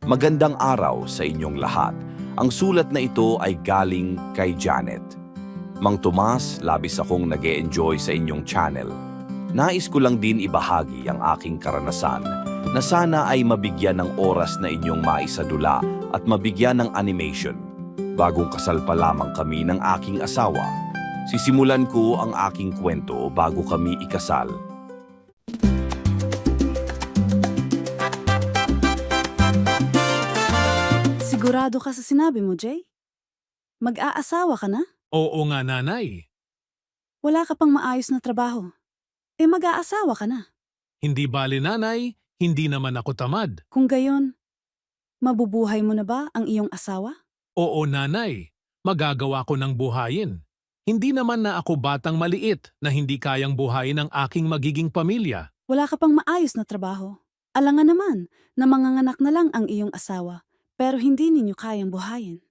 Magandang araw sa inyong lahat. Ang sulat na ito ay galing kay Janet. Mang Tomas, labis akong nag-e-enjoy sa inyong channel. Nais ko lang din ibahagi ang aking karanasan na sana ay mabigyan ng oras na inyong maisadula at mabigyan ng animation. Bagong kasal pa lamang kami ng aking asawa. Sisimulan ko ang aking kwento bago kami ikasal. Sigurado ka sa sinabi mo, Jay? Mag-aasawa ka na? Oo nga, nanay. Wala ka pang maayos na trabaho. Mag-aasawa ka na. Hindi bale, nanay, hindi naman ako tamad. Kung gayon, mabubuhay mo na ba ang iyong asawa? Oo, nanay, magagawa ko ng buhayin. Hindi naman na ako batang maliit na hindi kayang buhayin ang aking magiging pamilya. Wala ka pang maayos na trabaho. Alangan naman na manganganak na lang ang iyong asawa, pero hindi ninyo kayang buhayin.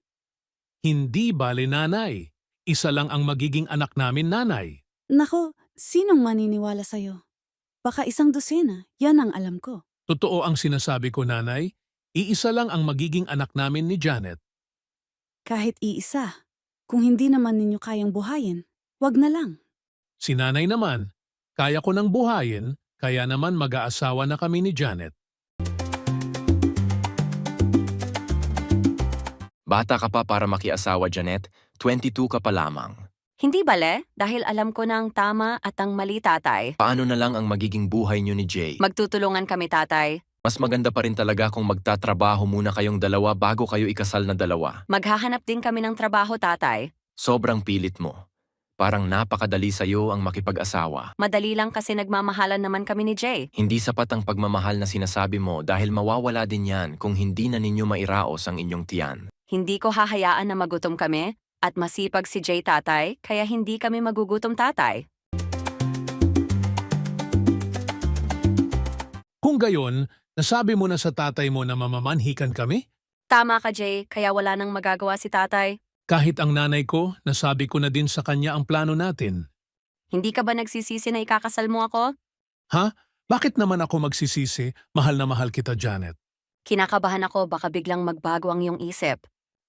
Hindi bale, nanay. Isa lang ang magiging anak namin, nanay. Nako, sinong maniniwala sa'yo? Baka 100, yan ang alam ko. Totoo ang sinasabi ko, nanay. Iisa lang ang magiging anak namin ni Janet. Kahit iisa, kung hindi naman ninyo kayang buhayin, wag na lang. Si nanay naman, kaya ko nang buhayin, kaya naman mag-aasawa na kami ni Janet. Bata ka pa para makiasawa, Janet. 22 ka pa lamang. Hindi bale, dahil alam ko na ang tama at ang mali, tatay. Paano na lang ang magiging buhay niyo ni Jay? Magtutulungan kami, tatay. Mas maganda pa rin talaga kung magtatrabaho muna kayong dalawa bago kayo ikasal na dalawa. Maghahanap din kami ng trabaho, tatay. Sobrang pilit mo. Parang napakadali sa'yo ang makipag-asawa. Madali lang kasi nagmamahalan naman kami ni Jay. Hindi sapat ang pagmamahal na sinasabi mo dahil mawawala din yan kung hindi na ninyo mairaos ang inyong tiyan. Hindi ko hahayaan na magutom kami at masipag si Jay, tatay, kaya hindi kami magugutom, tatay. Kung gayon, nasabi mo na sa tatay mo na mamamanhikan kami? Tama ka, Jay, kaya wala nang magagawa si tatay. Kahit ang nanay ko, nasabi ko na din sa kanya ang plano natin. Hindi ka ba nagsisisi na ikakasal mo ako? Ha? Bakit naman ako magsisisi? Mahal na mahal kita, Janet. Kinakabahan ako baka biglang magbago ang iyong isip.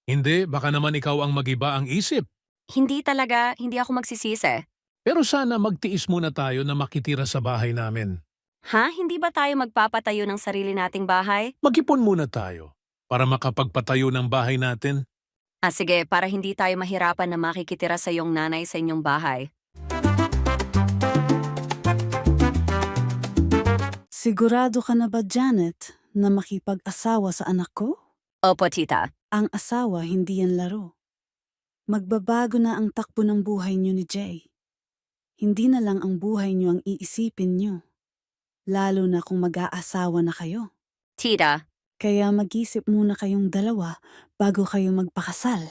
Hindi, baka naman ikaw ang magiba ang isip. Hindi talaga, hindi ako magsisisi. Pero sana magtiis muna tayo na makitira sa bahay namin. Ha? Hindi ba tayo magpapatayo ng sarili nating bahay? Mag-ipon muna tayo para makapagpatayo ng bahay natin. Sige, para hindi tayo mahirapan na makikitira sa iyong nanay sa inyong bahay. Sigurado ka na ba, Janet, na makipag-asawa sa anak ko? Opo, tita. Ang asawa, hindi yan laro. Magbabago na ang takbo ng buhay niyo ni Jay. Hindi na lang ang buhay niyo ang iisipin niyo. Lalo na kung mag-aasawa na kayo. Tita, Kaya mag-isip muna kayong dalawa bago kayo magpakasal.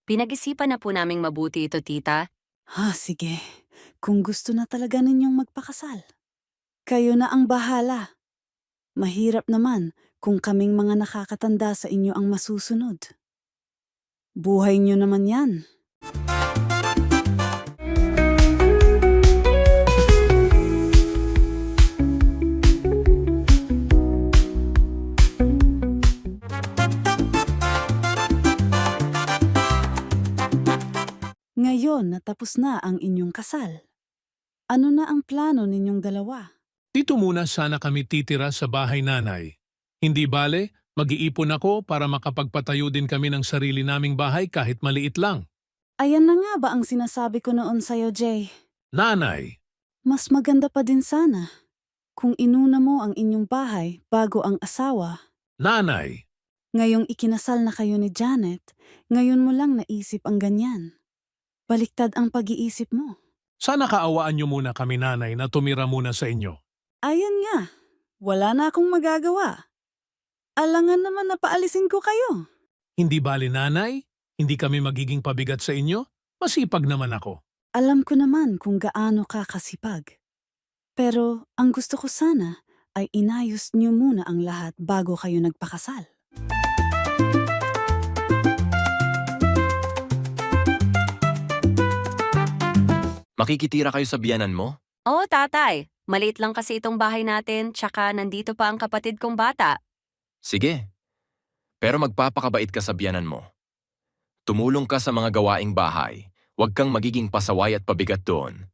pinag-isipan na po naming mabuti ito, tita. Sige. Kung gusto na talaga ninyong magpakasal. Kayo na ang bahala. Mahirap naman kung kaming mga nakakatanda sa inyo ang masusunod. Buhay niyo naman yan. Ngayon natapos na ang inyong kasal. Ano na ang plano ninyong dalawa? Dito muna sana kami titira sa bahay nanay. Hindi bale, mag-iipon ako para makapagpatayo din kami ng sarili naming bahay kahit maliit lang. Ayan na nga ba ang sinasabi ko noon sa'yo, Jay? Nanay, Mas maganda pa din sana kung inuna mo ang inyong bahay bago ang asawa. nanay, Ngayong ikinasal na kayo ni Janet, ngayon mo lang naisip ang ganyan. Baliktad ang pag-iisip mo. sana kaawaan niyo muna kami, nanay, na tumira muna sa inyo. Ayan nga, wala na akong magagawa. Alangan naman na paalisin ko kayo. Hindi bale, nanay, hindi kami magiging pabigat sa inyo? Masipag naman ako. Alam ko naman kung gaano ka kasipag. Pero ang gusto ko sana ay inayos niyo muna ang lahat bago kayo nagpakasal. Makikitira kayo sa biyanan mo? Oo, tatay. Maliit lang kasi itong bahay natin, tsaka nandito pa ang kapatid kong bata. Sige. Pero magpapakabait ka sa biyanan mo. Tumulong ka sa mga gawaing bahay. Huwag kang magiging pasaway at pabigat doon.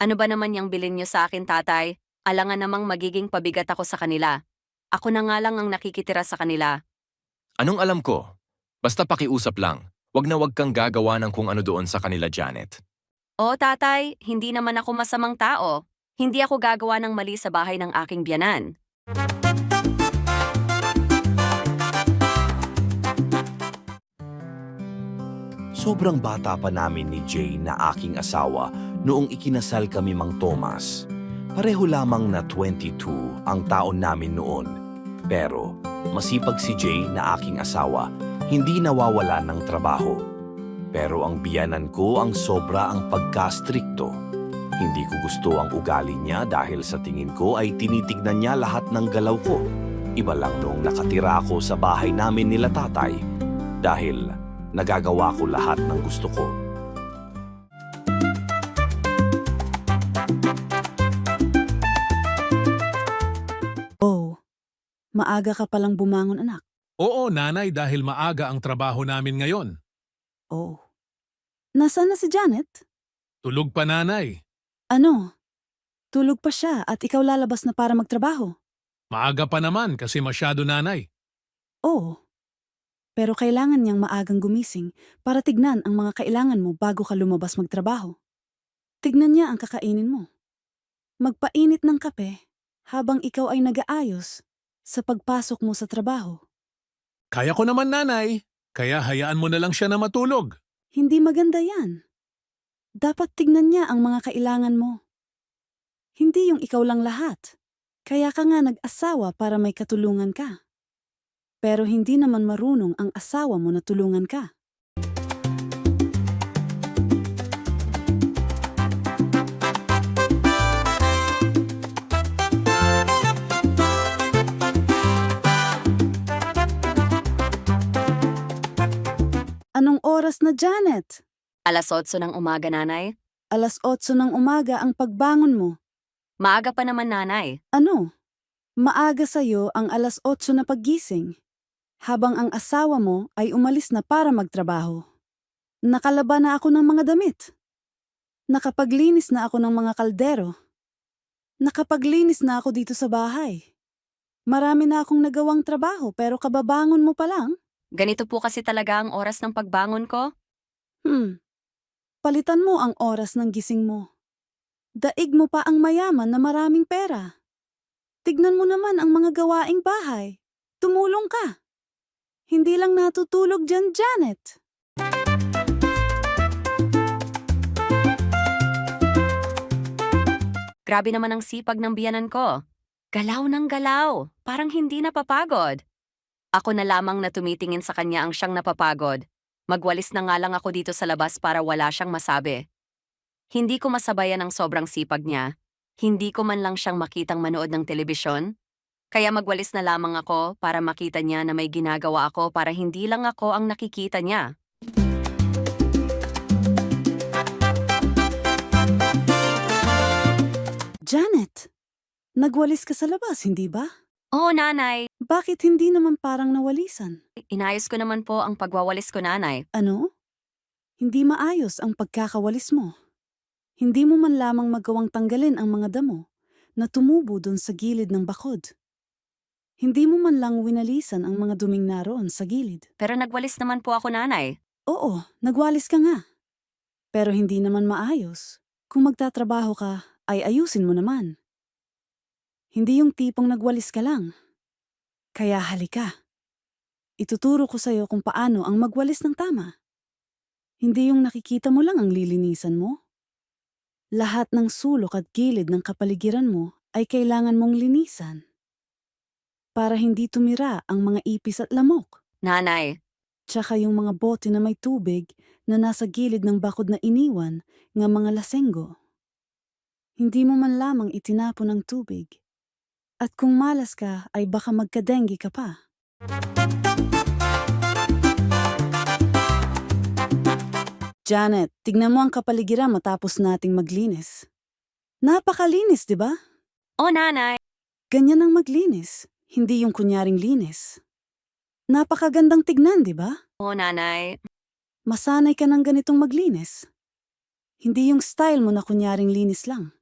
Ano ba naman yung bilin niyo sa akin, tatay? Alangan namang magiging pabigat ako sa kanila. Ako na nga lang ang nakikitira sa kanila. Anong alam ko? Basta pakiusap lang. Huwag kang gagawa ng kung ano doon sa kanila, Janet. Oo, tatay, hindi naman ako masamang tao. Hindi ako gagawa ng mali sa bahay ng aking biyanan. Sobrang bata pa namin ni Jay na aking asawa noong ikinasal kami Mang Thomas. Pareho lamang na 22 ang taon namin noon. Pero masipag si Jay na aking asawa, hindi nawawala ng trabaho. Pero ang biyanan ko ang sobra ang pagka-strikto. Hindi ko gusto ang ugali niya dahil sa tingin ko ay tinitignan niya lahat ng galaw ko. Iba lang nung nakatira ako sa bahay namin nila tatay dahil nagagawa ko lahat ng gusto ko. Oh, maaga ka palang bumangon anak. Oo, nanay, dahil maaga ang trabaho namin ngayon. Oh. Nasaan na si Janet? Tulog pa, nanay. Ano? Tulog pa siya at ikaw lalabas na para magtrabaho? Maaga pa naman kasi masyado, nanay. Oo. Pero kailangan niyang maagang gumising para tignan ang mga kailangan mo bago ka lumabas magtrabaho. Tignan niya ang kakainin mo. Magpainit ng kape habang ikaw ay nag-aayos sa pagpasok mo sa trabaho. Kaya ko naman, nanay. Kaya hayaan mo na lang siya na matulog. Hindi maganda yan. Dapat tignan niya ang mga kailangan mo. Hindi yung ikaw lang lahat. Kaya ka nga nag-asawa para may katulungan ka. Pero hindi naman marunong ang asawa mo na tulungan ka. Anong oras na, Janet? 8:00 ng umaga, nanay. 8:00 ng umaga ang pagbangon mo. Maaga pa naman, nanay. Ano? Maaga sa'yo ang 8:00 na paggising, habang ang asawa mo ay umalis na para magtrabaho. Nakalaba na ako ng mga damit. Nakapaglinis na ako ng mga kaldero. Nakapaglinis na ako dito sa bahay. Marami na akong nagawang trabaho pero kababangon mo pa lang? Ganito po kasi talaga ang oras ng pagbangon ko. Palitan mo ang oras ng gising mo. Daig mo pa ang mayaman na maraming pera. Tignan mo naman ang mga gawaing bahay. Tumulong ka. Hindi lang natutulog dyan, Janet. Grabe naman ang sipag ng biyanan ko. Galaw ng galaw, parang hindi napapagod. Ako na lamang na tumitingin sa kanya ang siyang napapagod. Magwalis na nga lang ako dito sa labas para wala siyang masabi. Hindi ko masabayan ang sobrang sipag niya. Hindi ko man lang siyang makitang manood ng telebisyon. Kaya magwalis na lamang ako para makita niya na may ginagawa ako para hindi lang ako ang nakikita niya. Janet, nagwalis ka sa labas, hindi ba? Oo, nanay. Bakit hindi naman parang nawalisan? Inayos ko naman po ang pagwawalis ko, nanay. Ano? Hindi maayos ang pagkakawalis mo. Hindi mo man lamang magawang tanggalin ang mga damo na tumubo doon sa gilid ng bakod. Hindi mo man lang winalisan ang mga duming naroon sa gilid. Pero nagwalis naman po ako, nanay. Oo, nagwalis ka nga. Pero hindi naman maayos. Kung magtatrabaho ka, ay ayusin mo naman. Hindi yung tipong nagwalis ka lang. Kaya halika. Ituturo ko sa'yo kung paano ang magwalis ng tama. Hindi yung nakikita mo lang ang lilinisan mo. Lahat ng sulok at gilid ng kapaligiran mo ay kailangan mong linisan. Para hindi tumira ang mga ipis at lamok. Nanay, Tsaka yung mga bote na may tubig na nasa gilid ng bakod na iniwan ng mga lasenggo. Hindi mo man lamang itinapon ang tubig. At kung malas ka ay baka magkadenggi ka pa. Janet, tignan mo ang kapaligiran matapos nating maglinis. Napakalinis, di ba? o nanay. Ganyan ang maglinis, hindi yung kunyaring linis. Napakagandang tignan, di ba? Oo, nanay. Masanay ka ng ganitong maglinis. Hindi yung style mo na kunyaring linis lang.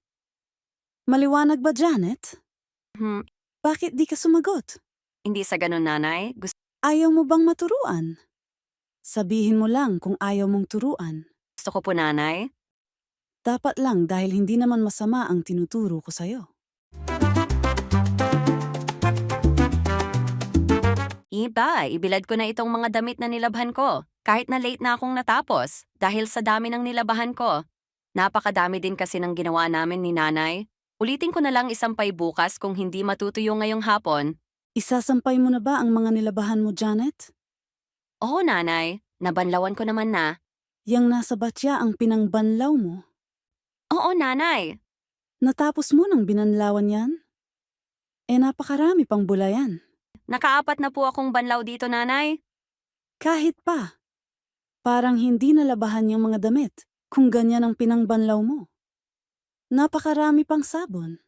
Maliwanag ba, Janet? Hmm, Bakit di ka sumagot? hindi sa ganun, nanay. Ayaw mo bang maturuan? Sabihin mo lang kung ayaw mong turuan. Gusto ko po, nanay. Dapat lang dahil hindi naman masama ang tinuturo ko sa'yo. Ibilad ko na itong mga damit na nilabhan ko. Kahit na late na akong natapos, dahil sa dami ng nilabahan ko. Napakadami din kasi ng ginawa namin ni nanay. Ulitin ko na lang isampay bukas kung hindi matutuyo ngayong hapon. Isasampay mo na ba ang mga nilabahan mo, Janet? Oo, nanay. Nabanlawan ko naman na. Yang nasa batya ang pinangbanlaw mo. Oo, nanay. Natapos mo nang binanlawan yan? Napakarami pang bulayan. Nakaapat na po akong banlaw dito, nanay. Kahit pa. Parang hindi nalabahan yung mga damit kung ganyan ang pinangbanlaw mo. Napakarami pang sabon.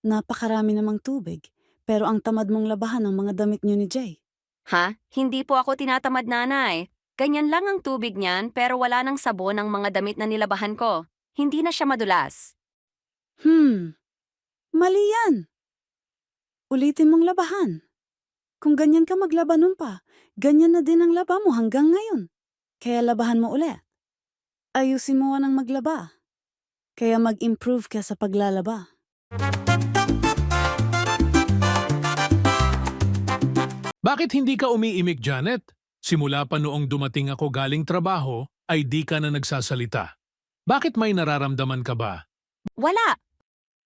Napakarami namang tubig, pero ang tamad mong labahan ang mga damit niyo ni Jay. Ha? Hindi po ako tinatamad, nanay. Ganyan lang ang tubig niyan pero wala nang sabon ang mga damit na nilabahan ko. Hindi na siya madulas. Mali yan. Ulitin mong labahan. Kung ganyan ka maglaba nun pa, ganyan na din ang laba mo hanggang ngayon. Kaya labahan mo ulit. Ayusin mo ang maglaba. Kaya mag-improve ka sa paglalaba. Bakit hindi ka umiimik, Janet? Simula pa noong dumating ako galing trabaho, ay di ka na nagsasalita. Bakit may nararamdaman ka ba? Wala.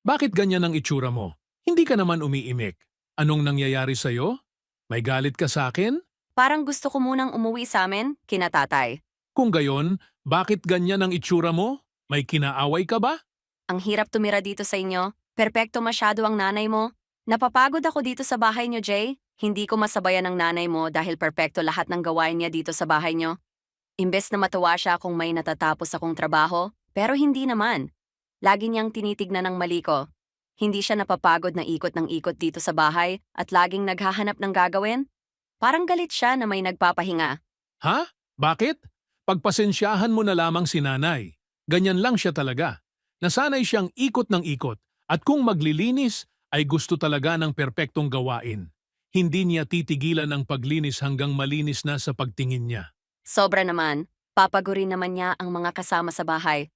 Bakit ganyan ang itsura mo? Hindi ka naman umiimik. Anong nangyayari sa'yo? May galit ka sa akin? Parang gusto ko munang umuwi sa amin, kina tatay. Kung gayon, bakit ganyan ang itsura mo? May kinaaway ka ba? Ang hirap tumira dito sa inyo. Perpekto masyado ang nanay mo. Napapagod ako dito sa bahay niyo, Jay. Hindi ko masabayan ang nanay mo dahil perpekto lahat ng gawain niya dito sa bahay niyo. Imbes na matuwa siya kung may natatapos akong trabaho, pero hindi naman. Lagi niyang tinitignan ng mali ko. Hindi siya napapagod na ikot ng ikot dito sa bahay at laging naghahanap ng gagawin. Parang galit siya na may nagpapahinga. Ha? Bakit? Pagpasensyahan mo na lamang si nanay. Ganyan lang siya talaga. Nasanay siyang ikot ng ikot at kung maglilinis ay gusto talaga ng perpektong gawain. Hindi niya titigilan ang paglinis hanggang malinis na sa pagtingin niya. Sobra naman. Papagurin naman niya ang mga kasama sa bahay.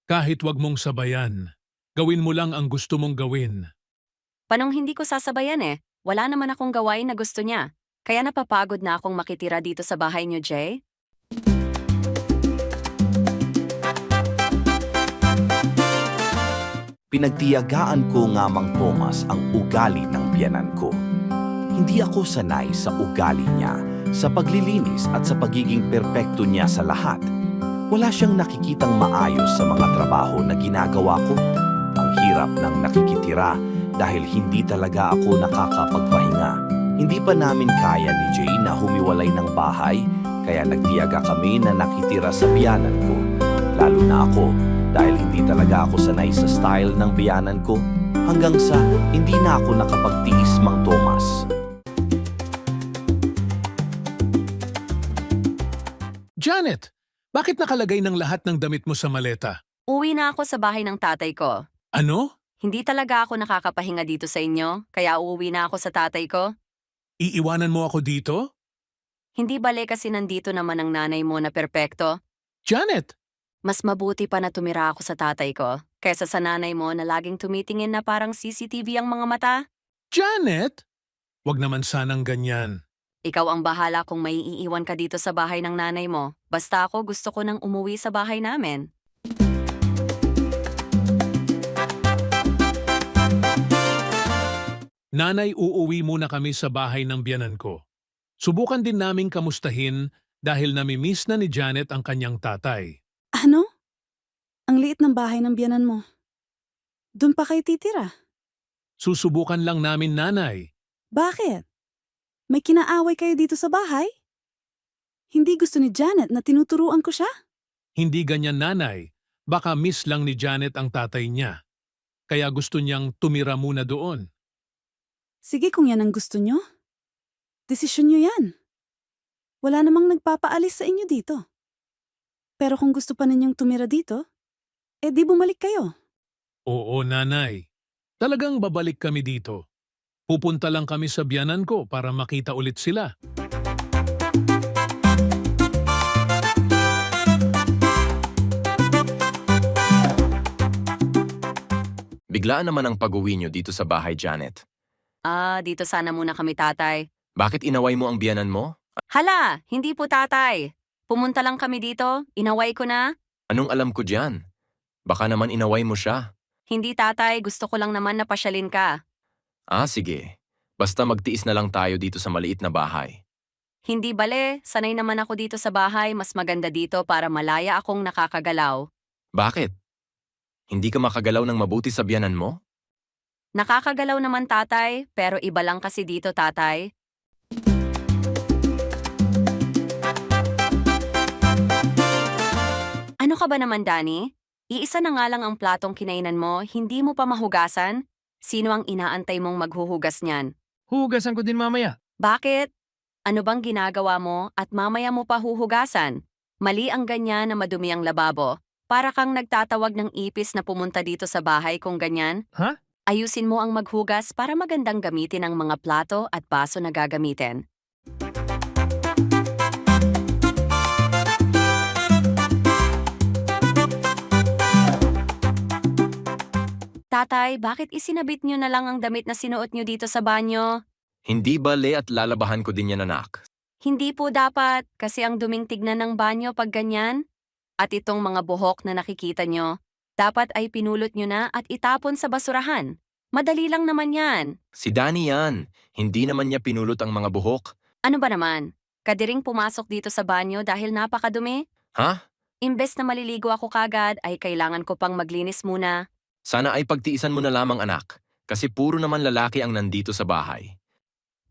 Kahit wag mong sabayan, gawin mo lang ang gusto mong gawin. Panong hindi ko sasabayan eh. Wala naman akong gawain na gusto niya. Kaya napapagod na akong makitira dito sa bahay niyo, Jay. Pinagtiyagaan ko nga Mang Thomas ang ugali ng biyanan ko. Hindi ako sanay sa ugali niya, sa paglilinis at sa pagiging perpekto niya sa lahat. Wala siyang nakikitang maayos sa mga trabaho na ginagawa ko. Ang hirap ng nakikitira dahil hindi talaga ako nakakapagpahinga. Hindi pa namin kaya ni Jay na humiwalay ng bahay, kaya nagtiyaga kami na nakitira sa biyanan ko. Lalo na ako, dahil hindi talaga ako sanay sa style ng biyanan ko, hanggang sa hindi na ako nakapagtiis, Mang Thomas. Janet, bakit nakalagay ng lahat ng damit mo sa maleta? Uwi na ako sa bahay ng tatay ko. Ano? Hindi talaga ako nakakapahinga dito sa inyo, kaya uuwi na ako sa tatay ko. Iiwanan mo ako dito? Hindi bale kasi nandito naman ang nanay mo na perpekto. Janet! Mas mabuti pa na tumira ako sa tatay ko, kaysa sa nanay mo na laging tumitingin na parang CCTV ang mga mata. Janet! Wag naman sanang ganyan. Ikaw ang bahala kung may iiwan ka dito sa bahay ng nanay mo. Basta ako gusto ko nang umuwi sa bahay namin. Nanay, uuwi muna kami sa bahay ng biyanan ko. Subukan din naming kamustahin dahil namimiss na ni Janet ang kanyang tatay. Ano? Ang liit ng bahay ng biyanan mo. Doon pa kayo titira? Susubukan lang namin, nanay. Bakit? May kinaaway kayo dito sa bahay? Hindi gusto ni Janet na tinuturuan ko siya? Hindi ganyan, nanay. Baka miss lang ni Janet ang tatay niya. Kaya gusto niyang tumira muna doon. Sige kung yan ang gusto nyo. Desisyon nyo yan. Wala namang nagpapaalis sa inyo dito. Pero kung gusto pa ninyong tumira dito, di bumalik kayo. Oo, nanay. Talagang babalik kami dito. Pupunta lang kami sa biyanan ko para makita ulit sila. Biglaan naman ang pag-uwi niyo dito sa bahay, Janet. Dito sana muna kami, tatay. Bakit inaway mo ang biyanan mo? Hala, hindi po, tatay. Pumunta lang kami dito, inaway ko na. Anong alam ko diyan? Baka naman inaway mo siya. Hindi, tatay, gusto ko lang naman na pasyalin ka. Sige. Basta magtiis na lang tayo dito sa maliit na bahay. Hindi bale, sanay naman ako dito sa bahay, mas maganda dito para malaya akong nakakagalaw. Bakit? Hindi ka makagalaw ng mabuti sa biyanan mo? Nakakagalaw naman, tatay, pero iba lang kasi dito, tatay. Ano ka ba naman, Danny? Iisa na nga lang ang platong kinainan mo, hindi mo pa mahugasan? Sino ang inaantay mong maghuhugas niyan? Huhugasan ko din mamaya. Bakit? Ano bang ginagawa mo at mamaya mo pa huhugasan? Mali ang ganyan na madumi ang lababo. Para kang nagtatawag ng ipis na pumunta dito sa bahay kung ganyan. Ha? Ayusin mo ang maghugas para magandang gamitin ang mga plato at baso na gagamitin. Tatay, bakit isinabit niyo na lang ang damit na sinuot niyo dito sa banyo? Hindi bale at lalabahan ko din yan, anak. Hindi po dapat, kasi ang duming tignan ng banyo pag ganyan. At itong mga buhok na nakikita nyo, dapat ay pinulot nyo na at itapon sa basurahan. Madali lang naman yan. Si Danny yan. Hindi naman niya pinulot ang mga buhok. Ano ba naman? Kadiring pumasok dito sa banyo dahil napakadumi? Ha? Imbes na maliligo ako kagad, ay kailangan ko pang maglinis muna. Sana ay pagtiisan mo na lamang, anak. Kasi puro naman lalaki ang nandito sa bahay.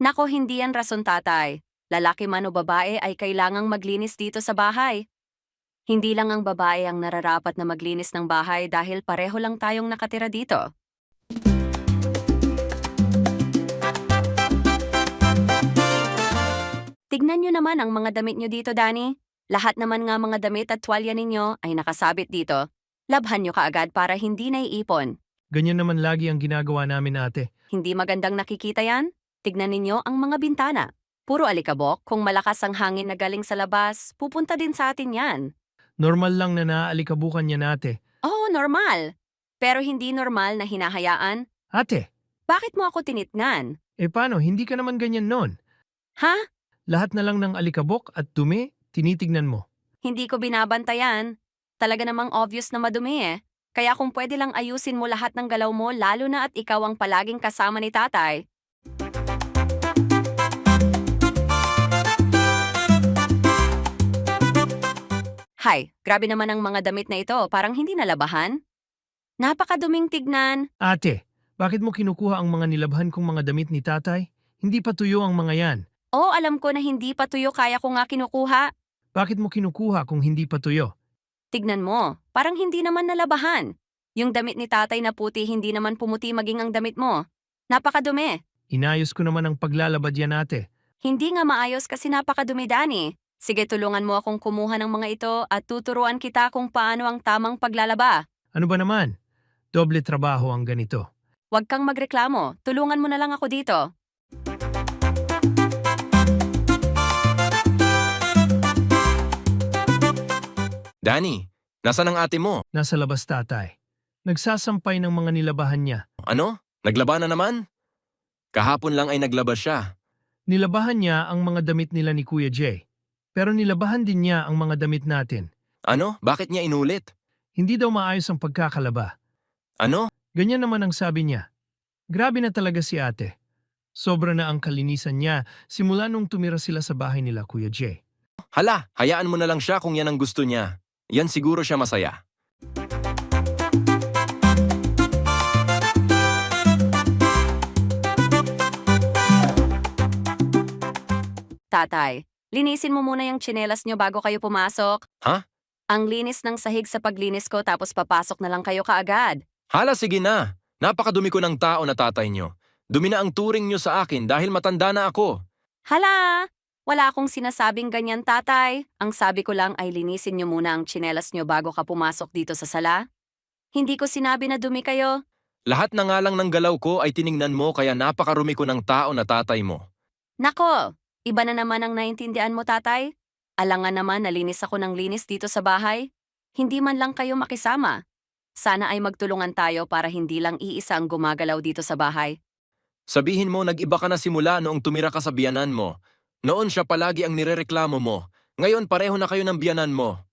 Nako, hindi yan rason, tatay. Lalaki man o babae ay kailangang maglinis dito sa bahay. Hindi lang ang babae ang nararapat na maglinis ng bahay dahil pareho lang tayong nakatira dito. Tignan nyo naman ang mga damit nyo dito, Danny. Lahat naman nga mga damit at tuwalya ninyo ay nakasabit dito. Labhan nyo kaagad para hindi naiipon. Ganyan naman lagi ang ginagawa namin, ate. Hindi magandang nakikita yan? Tignan ninyo ang mga bintana. Puro alikabok, kung malakas ang hangin na galing sa labas, pupunta din sa atin yan. Normal lang na naaalikabukan niya, ate. Oo, normal. Pero hindi normal na hinahayaan. Ate, Bakit mo ako tinitnan? paano? Hindi ka naman ganyan noon. Ha? Lahat na lang ng alikabok at dumi, tinitignan mo. Hindi ko binabantayan. Talaga namang obvious na madumi eh. Kaya kung pwede lang ayusin mo lahat ng galaw mo, lalo na at ikaw ang palaging kasama ni tatay. Hay, grabe naman ang mga damit na ito, parang hindi nalabahan. Napakaduming tignan. Ate, bakit mo kinukuha ang mga nilabhan kong mga damit ni tatay? Hindi pa tuyo ang mga yan. Oo, alam ko na hindi pa tuyo kaya ko nga kinukuha. Bakit mo kinukuha kung hindi pa tuyo? Tignan mo, parang hindi naman nalabahan. Yung damit ni tatay na puti hindi naman pumuti maging ang damit mo. Napakadumi. Inayos ko naman ang paglalabad yan, ate. Hindi nga maayos kasi napakadumi, Danny. Sige, tulungan mo akong kumuha ng mga ito at tuturuan kita kung paano ang tamang paglalaba. Ano ba naman? Doble trabaho ang ganito. Huwag kang magreklamo, tulungan mo na lang ako dito. Danny, nasaan ang ate mo? Nasa labas, tatay. Nagsasampay ng mga nilabahan niya. Ano? Naglaba na naman? Kahapon lang ay naglaba siya. Nilabahan niya ang mga damit nila ni Kuya Jay. Pero nilabahan din niya ang mga damit natin. Ano? Bakit niya inulit? Hindi daw maayos ang pagkakalaba. Ano? Ganyan naman ang sabi niya. Grabe na talaga si ate. Sobra na ang kalinisan niya simula nung tumira sila sa bahay nila, Kuya Jay. Hala, hayaan mo na lang siya kung yan ang gusto niya. Yan siguro siya masaya. Tatay, linisin mo muna yung tsinelas nyo bago kayo pumasok. Ha? Ang linis ng sahig sa paglinis ko tapos papasok na lang kayo kaagad. Hala, sige na. Napakadumi ko ng tao na tatay niyo. Dumi na ang turing niyo sa akin dahil matanda na ako. Hala! Wala akong sinasabing ganyan, tatay. Ang sabi ko lang ay linisin niyo muna ang tsinelas niyo bago ka pumasok dito sa sala. Hindi ko sinabi na dumi kayo. Lahat na nga lang ng galaw ko ay tiningnan mo kaya napakarumi ko ng tao na tatay mo. Nako, iba na naman ang naintindihan mo, tatay. Alangan naman nalinis ako ng linis dito sa bahay. Hindi man lang kayo makisama. Sana ay magtulungan tayo para hindi lang iisa ang gumagalaw dito sa bahay. Sabihin mo nag-iba ka na simula noong tumira ka sa biyanan mo. Noon siya palagi ang nirereklamo mo. Ngayon pareho na kayo ng biyanan mo.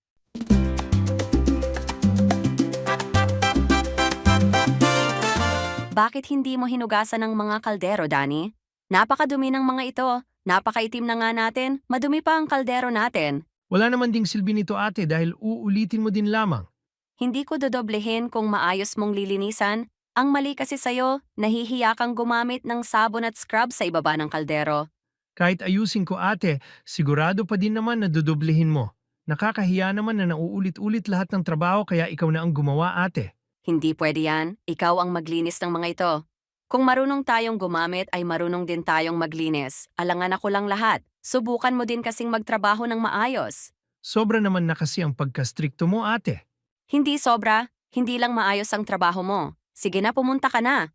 Bakit hindi mo hinugasan ng mga kaldero, Danny? Napakadumi ng mga ito. Napakaitim na nga natin. Madumi pa ang kaldero natin. Wala naman ding silbi nito ate dahil uulitin mo din lamang. Hindi ko dodoblehin kung maayos mong lilinisan. Ang mali kasi sa'yo, nahihiya kang gumamit ng sabon at scrub sa ibaba ng kaldero. Kahit ayusin ko ate, sigurado pa din naman na dudoblehin mo. Nakakahiya naman na nauulit-ulit lahat ng trabaho kaya ikaw na ang gumawa ate. Hindi pwede yan. Ikaw ang maglinis ng mga ito. Kung marunong tayong gumamit ay marunong din tayong maglinis. Alangan ako lang lahat. Subukan mo din kasing magtrabaho ng maayos. Sobra naman na kasi ang pagkastrikto mo ate. Hindi sobra. Hindi lang maayos ang trabaho mo. Sige na, pumunta ka na.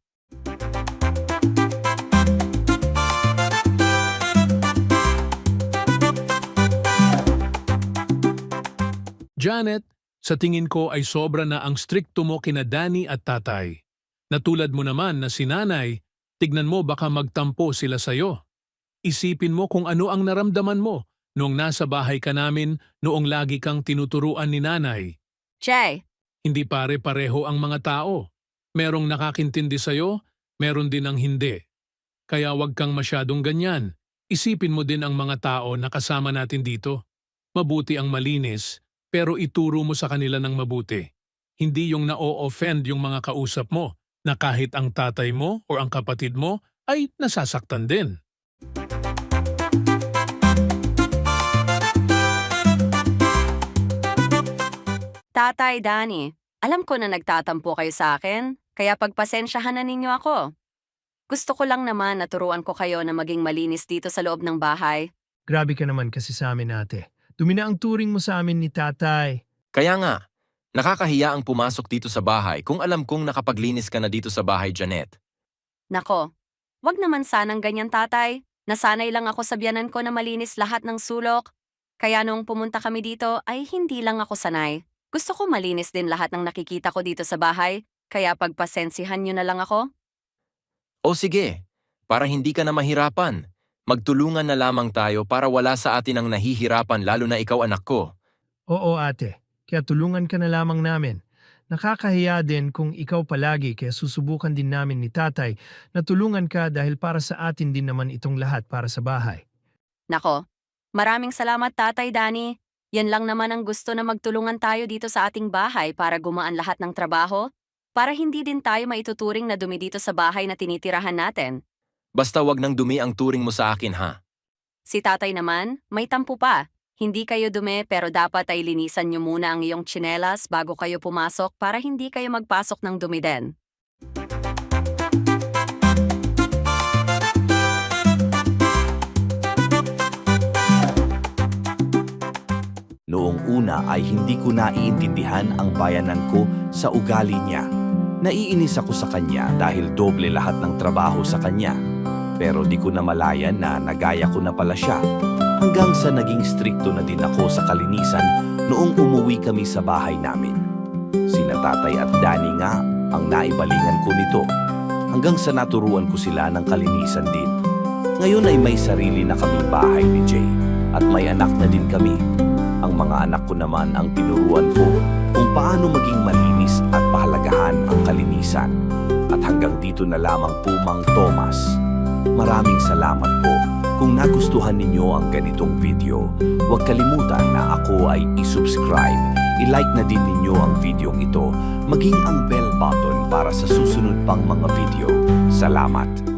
Janet, sa tingin ko ay sobra na ang strikto mo kina Danny at tatay. Natulad mo naman na si nanay, tignan mo baka magtampo sila sa'yo. Isipin mo kung ano ang naramdaman mo noong nasa bahay ka namin noong lagi kang tinuturuan ni nanay. Jay, Hindi pare-pareho ang mga tao. Merong nakakintindi sa'yo, meron din ang hindi. Kaya wag kang masyadong ganyan. Isipin mo din ang mga tao na kasama natin dito. Mabuti ang malinis, pero ituro mo sa kanila ng mabuti. Hindi yung na-o-offend yung mga kausap mo na kahit ang tatay mo o ang kapatid mo ay nasasaktan din. Tatay Danny, alam ko na nagtatampo kayo sa akin, kaya pagpasensyahan na ninyo ako. Gusto ko lang naman na turuan ko kayo na maging malinis dito sa loob ng bahay. Grabe ka naman kasi sa amin ate. Dumi na ang turing mo sa amin ni tatay. Kaya nga, nakakahiya ang pumasok dito sa bahay kung alam kong nakapaglinis ka na dito sa bahay, Janet. Nako, wag naman sanang ganyan, tatay. Nasanay lang ako sa biyanan ko na malinis lahat ng sulok. Kaya nung pumunta kami dito ay hindi lang ako sanay. Gusto ko malinis din lahat ng nakikita ko dito sa bahay, kaya pagpasensihan nyo na lang ako. O sige, para hindi ka na mahirapan. Magtulungan na lamang tayo para wala sa atin ang nahihirapan lalo na ikaw anak ko. Oo ate, kaya tulungan ka na lamang namin. Nakakahiya din kung ikaw palagi kaya susubukan din namin ni tatay na tulungan ka dahil para sa atin din naman itong lahat para sa bahay. Nako, maraming salamat, Tatay Danny. Yan lang naman ang gusto na magtulungan tayo dito sa ating bahay para gumaan lahat ng trabaho, para hindi din tayo maituturing na dumi dito sa bahay na tinitirahan natin. Basta wag nang dumi ang turing mo sa akin ha. Si tatay naman, may tampo pa. Hindi kayo dumi pero dapat ay linisan nyo muna ang iyong tsinelas bago kayo pumasok para hindi kayo magpasok ng dumi din. Noong una ay hindi ko naiintindihan ang bayanan ko sa ugali niya. Naiinis ako sa kanya dahil doble lahat ng trabaho sa kanya. Pero di ko namalayan na nagaya ko na pala siya. Hanggang sa naging strikto na din ako sa kalinisan noong umuwi kami sa bahay namin. Sina Tatay at Danny nga ang naibalingan ko nito. Hanggang sa naturuan ko sila ng kalinisan din. Ngayon ay may sarili na kaming bahay ni Jay at may anak na din kami. Ang mga anak ko naman ang tinuruan ko kung paano maging malinis at pahalagahan ang kalinisan. At hanggang dito na lamang po, Mang Thomas. Maraming salamat po. Kung nagustuhan ninyo ang ganitong video, huwag kalimutan na ako ay i-subscribe. I-like na din ninyo ang video ito, maging ang bell button para sa susunod pang mga video. Salamat!